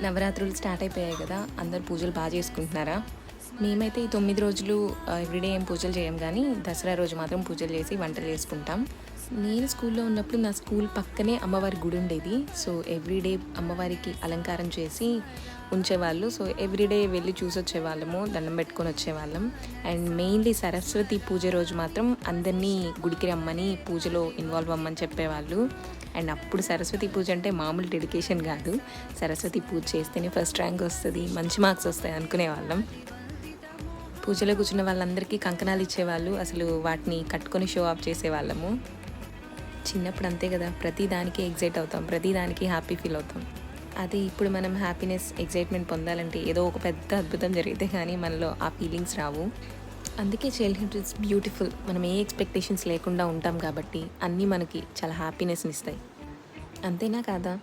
నవరాత్రులు స్టార్ట్ అయిపోయాయి కదా, అందరు పూజలు బాగా చేసుకుంటున్నారా? మేమైతే ఈ 9 రోజులు ఎవ్రీడే ఏం పూజలు చేయం, కానీ దసరా రోజు మాత్రం పూజలు చేసి వంటలు చేసుకుంటాం. నేను స్కూల్లో ఉన్నప్పుడు నా స్కూల్ పక్కనే అమ్మవారి గుడి ఉండేది. సో ఎవ్రీడే అమ్మవారికి అలంకారం చేసి ఉంచేవాళ్ళు. సో ఎవ్రీడే వెళ్ళి చూసి వచ్చేవాళ్ళము, దండం పెట్టుకొని వచ్చేవాళ్ళం. అండ్ మెయిన్లీ సరస్వతి పూజ రోజు మాత్రం అందరినీ గుడికి రమ్మని, పూజలో ఇన్వాల్వ్ అవ్వమని చెప్పేవాళ్ళు. అండ్ అప్పుడు సరస్వతి పూజ అంటే మామూలు డెడికేషన్ కాదు. సరస్వతి పూజ చేస్తేనే ఫస్ట్ ర్యాంక్ వస్తుంది, మంచి మార్క్స్ వస్తాయి అనుకునేవాళ్ళం. పూజలో కూర్చున్న వాళ్ళందరికీ కంకణాలు ఇచ్చేవాళ్ళు. అసలు వాటిని కట్టుకొని షో ఆఫ్ చేసేవాళ్ళము. చిన్నప్పుడు అంతే కదా, ప్రతి దానికి ఎగ్జైట్ అవుతాం, ప్రతి దానికి హ్యాపీ ఫీల్ అవుతాం. అదే ఇప్పుడు మనం హ్యాపీనెస్, ఎగ్జైట్మెంట్ పొందాలంటే ఏదో ఒక పెద్ద అద్భుతం జరిగితే కానీ మనలో ఆ ఫీలింగ్స్ రావు. అందుకే చైల్డ్హుడ్ ఇస్ బ్యూటిఫుల్. మనం ఏ ఎక్స్పెక్టేషన్స్ లేకుండా ఉంటాం కాబట్టి అన్నీ మనకి చాలా హ్యాపీనెస్ని ఇస్తాయి. అంతేనా కాదా?